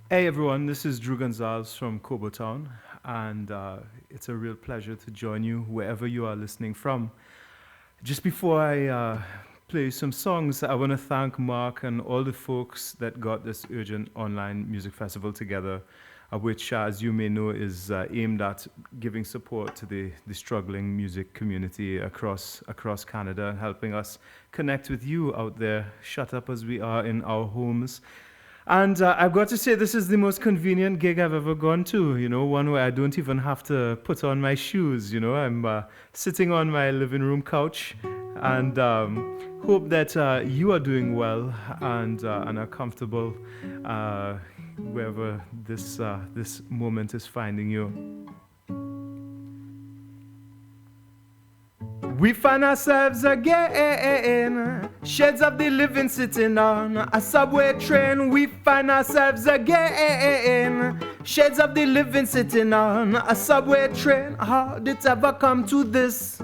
Hey everyone, this is Drew Gonsalves from Kobo Town, and it's a real pleasure to join you wherever you are listening from. Just before I play some songs, I want to thank Mark and all the folks that got this urgent online music festival together, which, as you may know, is aimed at giving support to the struggling music community across Canada and helping us connect with you out there, shut up as we are in our homes. And I've got to say, this is the most convenient gig I've ever gone to, one where I don't even have to put on my shoes, I'm sitting on my living room couch and hope that you are doing well and are comfortable wherever this moment is finding you. We find ourselves again, shades of the living sitting on a subway train. We find ourselves again, shades of the living sitting on a subway train. How did it ever come to this?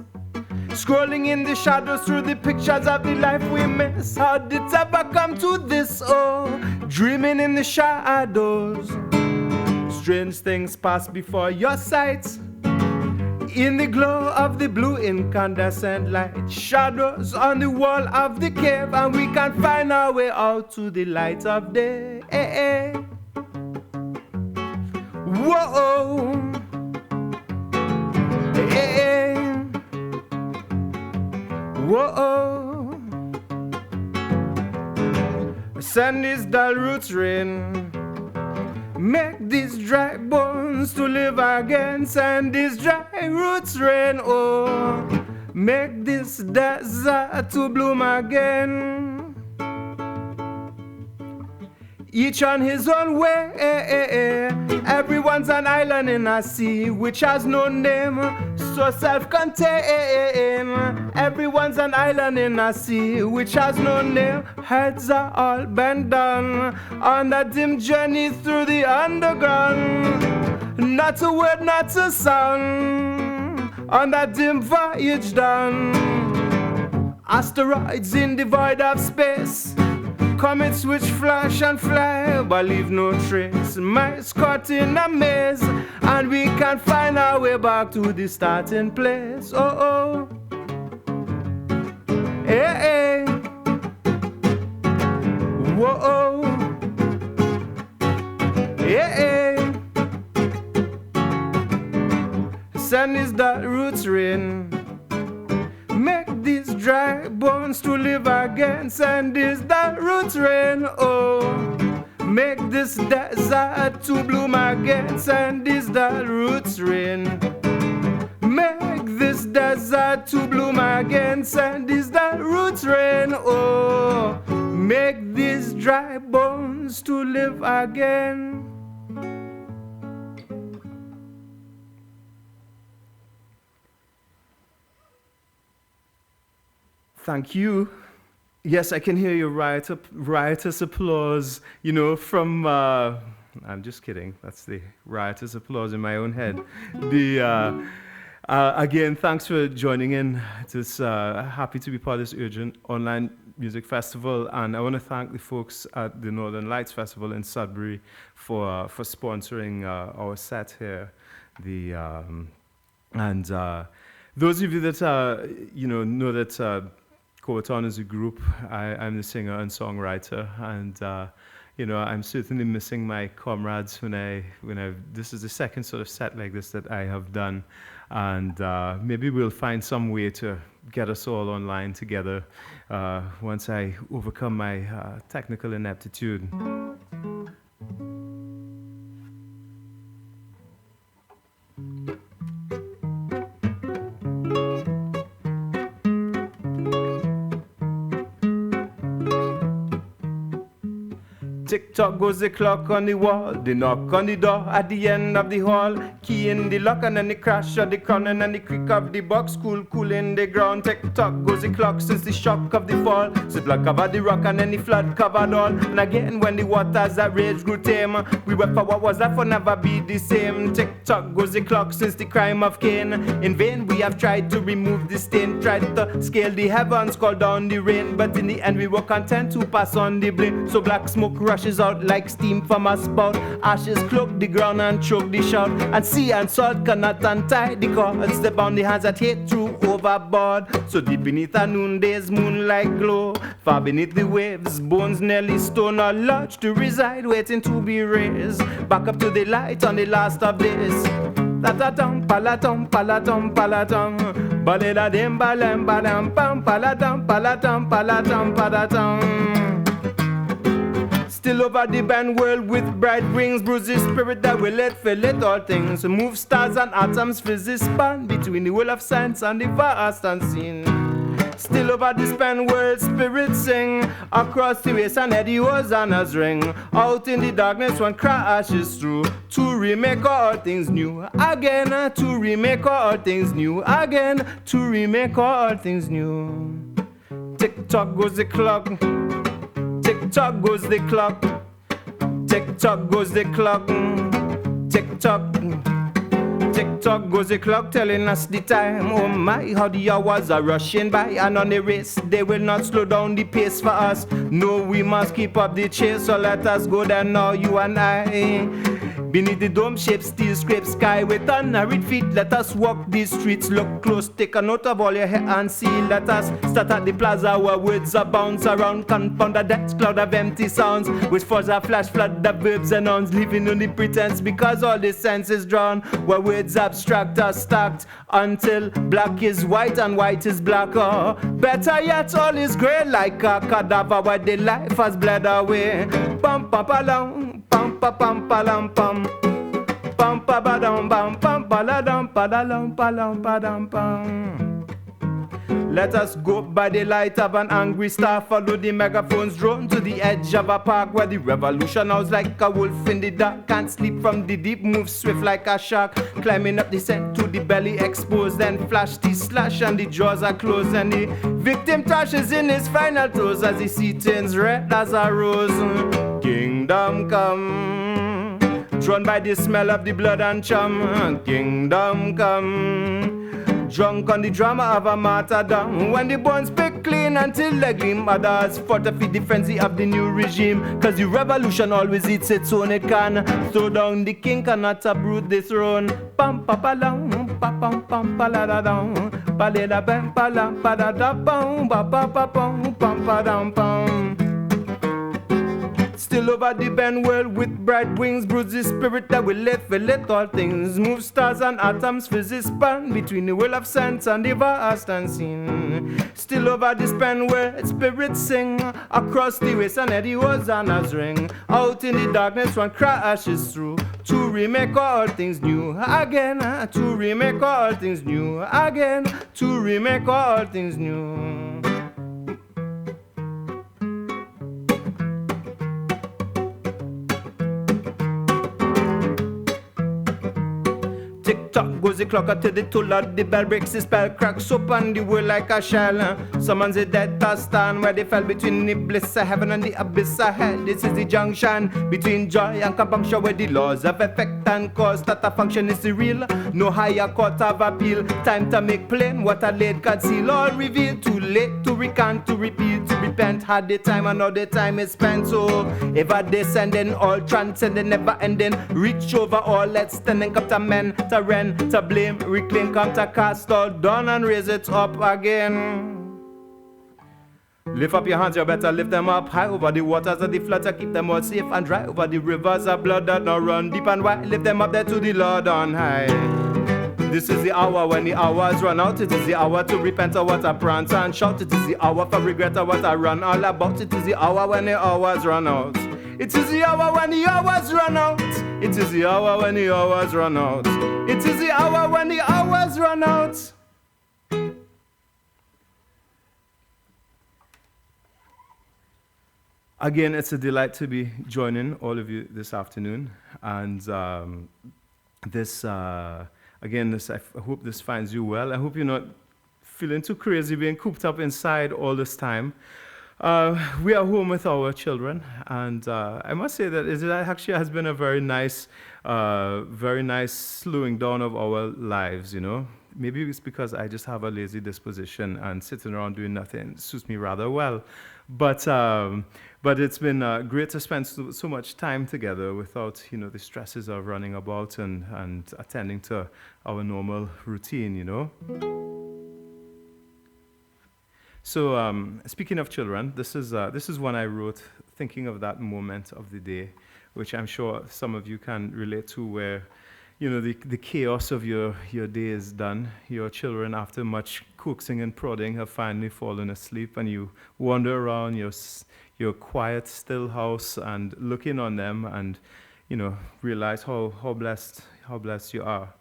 Scrolling in the shadows through the pictures of the life we miss. How did it ever come to this? Oh, dreaming in the shadows. Strange things pass before your sight. In the glow of the blue incandescent light, shadows on the wall of the cave, and we can find our way out to the light of day. Whoa, whoa. Send these dull roots rain. Make these dry bones to live again. Send these dry roots rain. Oh, make this desert to bloom again. Each on his own way. Everyone's an island in a sea which has no name, so self-contained. Everyone's an island in a sea which has no name. Heads are all bent down on that dim journey through the underground. Not a word, not a sound on that dim voyage down. Asteroids in the void of space, comets which flash and fly but leave no trace. Mice caught in a maze, and we can find our way back to the starting place. Oh, oh. Hey, hey. Whoa, oh. Hey, hey. Send is that roots rain. Make these dry bones to live again. Send is that roots rain. Oh, make this desert to bloom again. Send is that roots rain. Make this desert to bloom again. Send is that roots rain. Oh, make these dry bones to live again. Thank you. Yes, I can hear your riotous applause, from... I'm just kidding. That's the riotous applause in my own head. Again, thanks for joining in. Just happy to be part of this urgent online music festival. And I want to thank the folks at the Northern Lights Festival in Sudbury for sponsoring our set here. And those of you that know that Kobo Town is a group. I'm the singer and songwriter, and I'm certainly missing my comrades this is the second sort of set like this that I have done, and maybe we'll find some way to get us all online together once I overcome my technical ineptitude. Tick-tock goes the clock on the wall, the knock on the door at the end of the hall. key in the lock and then the crash of the crown and then the creak of the box, cool in the ground. Tick-tock goes the clock since the shock of the fall. So blood covered the rock and then the flood covered all. And again when the waters that rage grew tame, we wept for what was that for never be the same. Tick-tock goes the clock since the crime of Cain. In vain we have tried to remove the stain, tried to scale the heavens, call down the rain, but in the end we were content to pass on the blame. So black smoke rushes out like steam from a spout. Ashes cloak the ground and choke the shout. And sea and salt cannot untie the cords. Step on the hands that hate through overboard. So deep beneath a noonday's moonlight glow, far beneath the waves, bones nearly stone are lodged to reside, waiting to be raised back up to the light on the last of days. Ta-ta-tum, palatum, palatum, palatum, baleda-dim, balam, badam, pam, palatum, palatum, palatum, palatum. Still over the band world with bright wings, bruise the spirit that will let fill it all things. Move stars and atoms, physics span between the world of science and the vast unseen. Still over the span world, spirits sing across the waste and Eddie hosannas ring. Out in the darkness one crashes through to remake all things new again, to remake all things new again, to remake all things new. Tick-tock goes the clock, tick-tock goes the clock, tick-tock goes the clock, tick-tock. Tick-tock goes the clock telling us the time. Oh my, how the hours are rushing by. And on the race, they will not slow down the pace for us. No, we must keep up the chase. So let us go there now, you and I. Beneath the dome-shaped steel scrape sky with unhurried feet, let us walk these streets. Look close, take a note of all your hair and see. Let us start at the plaza where words are bounce around. Confound the dense cloud of empty sounds, which falls a flash flood the verbs and nouns, leaving only pretense because all the sense is drawn. Where words abstract are stacked until black is white and white is black. Or better yet, all is grey like a cadaver where the life has bled away. Pam pam palong, pam pam pam palam pam. Pam pa ba dum bam pam pa la dum pa da lum pa lum pa dum pam. Let us go by the light of an angry star, follow the megaphones drone to the edge of a park where the revolution howls like a wolf in the dark. Can't sleep from the deep, move swift like a shark, climbing up the scent to the belly exposed, then flash the slash and the jaws are closed, and the victim trashes in his final toes as the sea turns red as a rose. Kingdom come, drawn by the smell of the blood and chum. Kingdom come, drunk on the drama of a martyrdom. When the bones pick clean until they gleam, others fought to feed the frenzy of the new regime. Cause the revolution always eats its own, it can throw down the king, cannot uproot the throne. Pam pa pa lam, pa pam pam pa la da dum, pa le da bam pa lam pa da da pam, pa pa pa pam pam pa dam pam. Still over the bend world with bright wings, bruise the spirit that will let all things. Move stars and atoms, physics span between the world of sense and the vast unseen. Still over the span world, spirits sing across the waste and Eddie hosannas ring. Out in the darkness one crashes through to remake all things new again, to remake all things new again, to remake all things new. Tick-tock goes the clock until the toll of the bell breaks the spell, cracks open the world like a shell. Summons the dead to stand where they fell between the bliss of heaven and the abyss of hell. This is the junction between joy and compunction where the laws of effect and cause that a function is the real. No higher court of appeal. Time to make plain what a late conceal. All revealed, too late to recant, to repeat, to repent. Had the time and all the time is spent. So ever descending, all transcending, never ending. Reach over all, let's stand and come to men. To rent, to blame, reclaim, come to cast all down and raise it up again. Lift up your hands, you better lift them up high over the waters of the flood to keep them all safe and dry. Over the rivers of blood that now run deep and wide, lift them up there to the Lord on high. This is the hour when the hours run out. It is the hour to repent of what I prance and shout. It is the hour for regret of what I run all about. It is the hour when the hours run out. It is the hour when the hours run out. It is the hour when the hours run out. It is the hour when the hours run out. Again, it's a delight to be joining all of you this afternoon. And this again, I hope this finds you well. I hope you're not feeling too crazy being cooped up inside all this time. We are home with our children, and I must say that it actually has been a very nice slowing down of our lives, you know. Maybe it's because I just have a lazy disposition and sitting around doing nothing suits me rather well. But it's been great to spend so much time together without, you know, the stresses of running about and attending to our normal routine, you know. So speaking of children, this is one I wrote thinking of that moment of the day, which I'm sure some of you can relate to, where, you know, the chaos of your day is done. Your children, after much coaxing and prodding, have finally fallen asleep, and you wander around your quiet, still house and looking on them, and, you know, realize how blessed you are.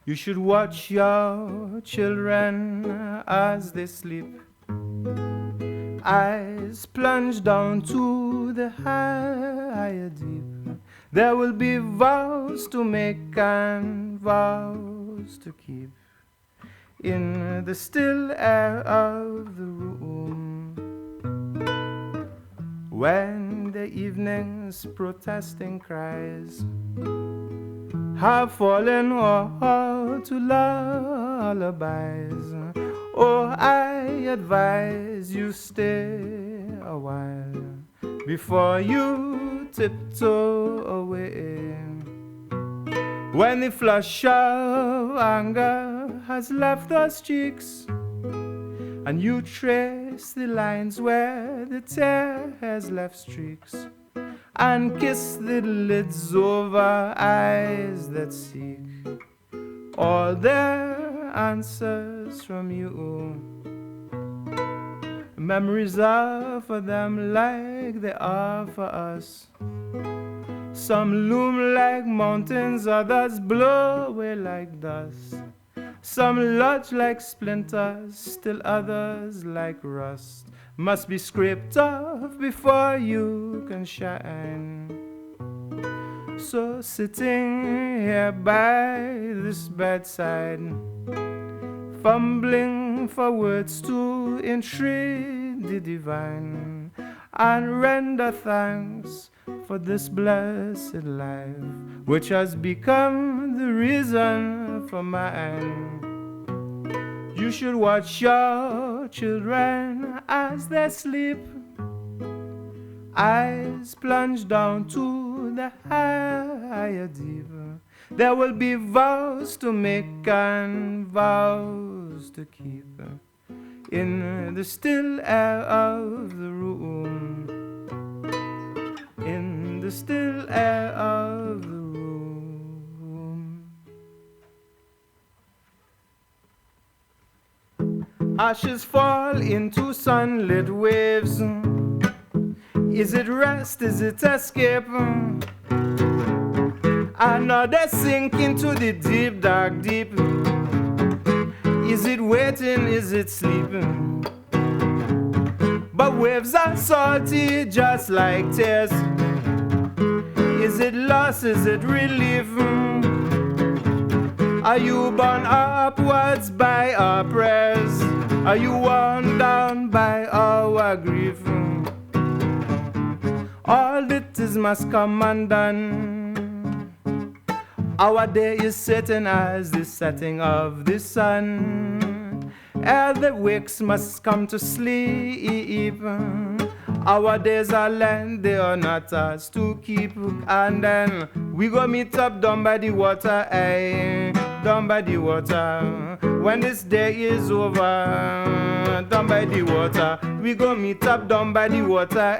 You should watch your children as they sleep, eyes plunged down to the higher deep. There will be vows to make and vows to keep in the still air of the room, when the evening's protesting cries have fallen all to lullabies. Oh, I advise you stay a while before you tiptoe away, when the flush of anger has left those cheeks, and you trace the lines where the tear has left streaks, and kiss the lids over eyes that seek all their answers from you. Memories are for them like they are for us. Some loom like mountains, others blow away like dust. Some lodge like splinters, still others like rust. Must be scraped off before you can shine. So sitting here by this bedside, fumbling for words to entreat the divine, and render thanks for this blessed life, which has become the reason for mine. You should watch your children as they sleep, eyes plunged down to the higher deep. There will be vows to make and vows to keep in the still air of the room, in the still air of the room. Ashes fall into sunlit waves. Is it rest? Is it escape? Another sink into the deep, dark deep. Is it waiting? Is it sleeping? But waves are salty just like tears. Is it loss? Is it relief? Are you borne upwards by our prayers? Are you worn down by our grief? All that is must come undone. Our day is certain as the setting of the sun. Ere the wakes must come to sleep. Our days are lent, they are not ours to keep. And then we go meet up down by the water, down by the water. When this day is over, down by the water. We go meet up down by the water,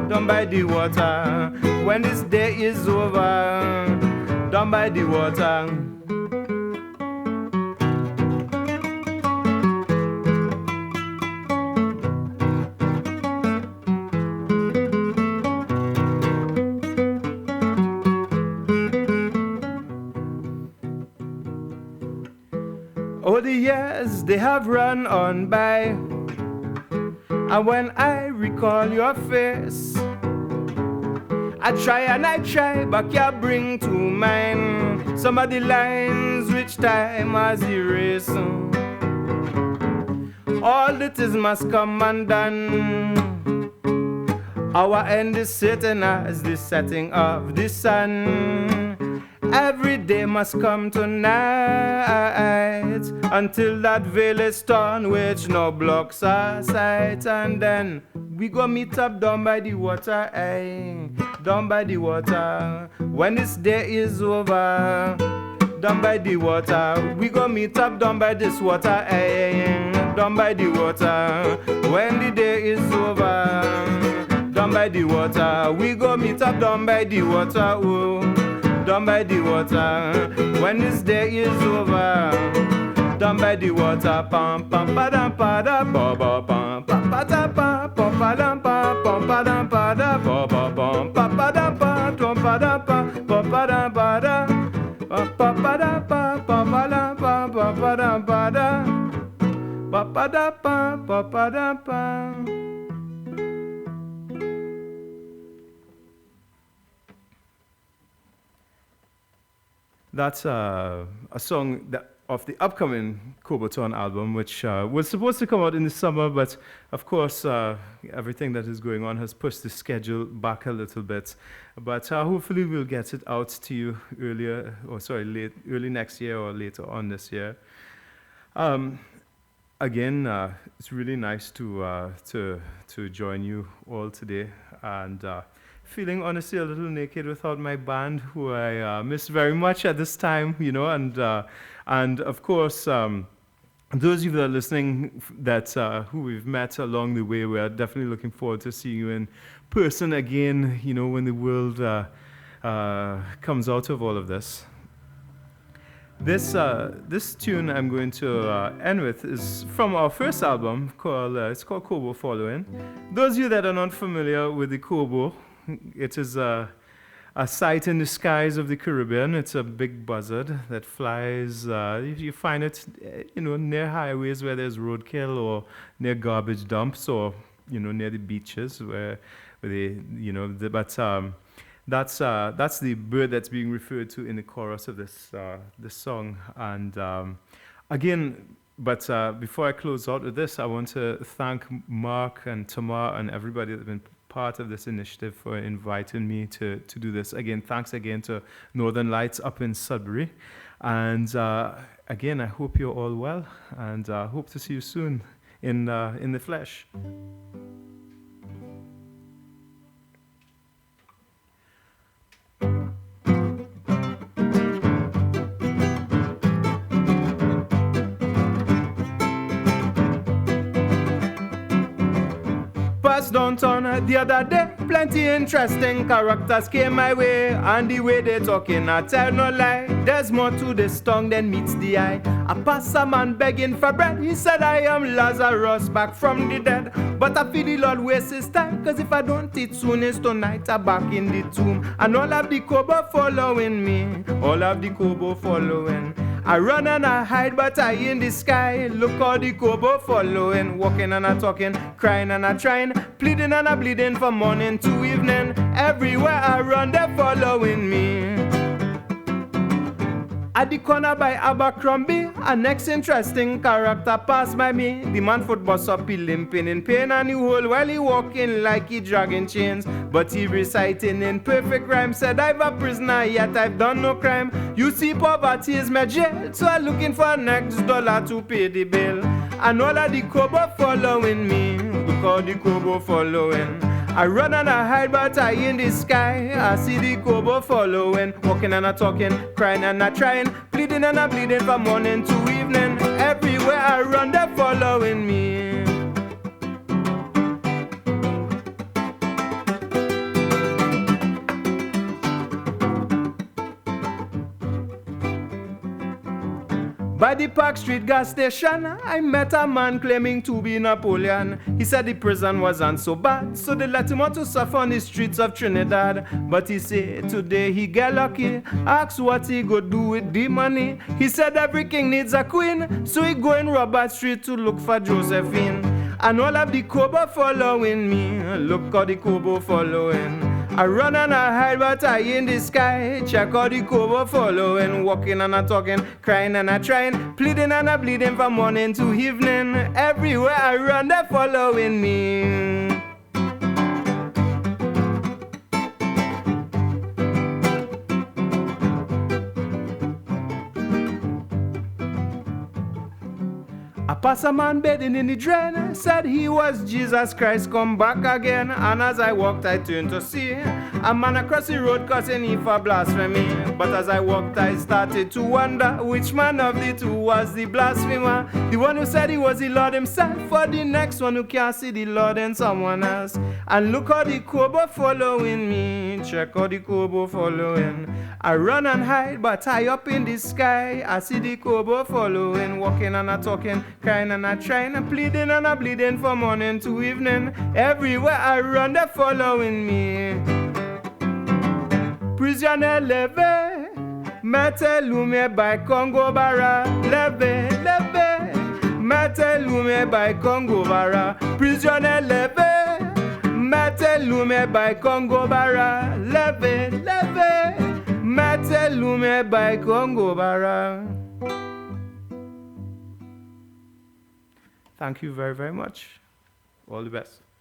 down by the water. When this day is over, down by the water. years they have run on by, and when I recall your face, I try, but can't bring to mind some of the lines which time has erased. All that is must come undone. Our end is certain as the setting of the sun. Every day must come tonight, until that veil is torn which no blocks our sight. And then we go meet up down by the water, down by the water. When this day is over, down by the water, we go meet up down by this water, down by the water. When the day is over, down by the water, we go meet up down by the water, oh, down by the water. When this day is over, down by the water, pam pam pa dam pa da ba ba pam pa pa da pa pam pa dam pa pam pa dam pa da ba ba pam pa pa da pa tom pa da pa pam pa da pa da pa pa da pa pam pa da pa pa pa da pa da pa pa da pa pa da pa. That's a song that of the upcoming Kobo Town album, which was supposed to come out in the summer, but of course everything that is going on has pushed the schedule back a little bit. But hopefully we'll get it out to you early next year or later on this year. Again, it's really nice to join you all today, and feeling honestly a little naked without my band, who I miss very much at this time, you know, and of course, those of you that are listening that who we've met along the way, we are definitely looking forward to seeing you in person again, you know, when the world comes out of all of this. This tune I'm going to end with is from our first album, it's called Kobo Following. Those of you that are not familiar with the Kobo, it is a sight in the skies of the Caribbean. It's a big buzzard that flies. You find it, you know, near highways where there's roadkill, or near garbage dumps, or you know, near the beaches where they, you know. That's the bird that's being referred to in the chorus of this song. And again, but before I close out with this, I want to thank Mark and Tamar and everybody that's been part of this initiative for inviting me to do this. Again, thanks again to Northern Lights up in Sudbury. And again, I hope you're all well, and hope to see you soon in the flesh. Downtown the other day, plenty interesting characters came my way, and the way they talking, I tell no lie. There's more to this tongue than meets the eye. I pass a man begging for bread. He said, I am Lazarus back from the dead. But I feel the Lord waste his time, cause if I don't eat soon as tonight, I'm back in the tomb. And all of the Kobo following me, all of the Kobo following. I run and I hide, but I in the sky. Look how the Kobo following, walking and I talking, crying and I trying, pleading and I bleeding from morning to evening. Everywhere I run, they're following me. At the corner by Abercrombie, a next interesting character passed by me. The man foot bust up, he limping in pain, and he hold while he walking like he dragging chains. But he reciting in perfect rhyme, said I've a prisoner, yet I've done no crime. You see, poverty is my jail, so I'm looking for next dollar to pay the bill. And all of the Kobo following me, because the Kobo following. I run and I hide, but I in the sky. I see the Kobo following, walking and I talking, crying and I trying, pleading and I bleeding from morning to evening. Everywhere I run, they're following me. By the Park Street gas station, I met a man claiming to be Napoleon. He said the prison wasn't so bad, so they let him out to suffer on the streets of Trinidad. But he said today he get lucky, asked what he go do with the money. He said every king needs a queen, so he go in Robert Street to look for Josephine. And all of the Kobo following me, look how the Kobo following. I run and I hide, but I in the sky. Check out the Kobo following, walking and I talking, crying and I trying, pleading and I bleeding from morning to evening. Everywhere I run, they're following me. I pass a man bathing in the drain, said he was Jesus Christ come back again. And as I walked I turned to see a man across the road cussing he for blasphemy. But as I walked I started to wonder which man of the two was the blasphemer. The one who said he was the Lord himself, or the next one who can't see the Lord in someone else. And look how the Kobo following me, check how the Kobo following. I run and hide, but high up in the sky I see the Kobo following, walking and I talking, crying and I trying, and pleading and I bleeding from morning to evening. Everywhere I run, they're following me. Prisoner leve, mete lume by Congo Bara. Leve, leve, mete lume by Congo Bara. Prisoner leve, mete lume by Congo Bara. Leve, leve, mete lume by Congo Bara. Thank you very, very much. All the best.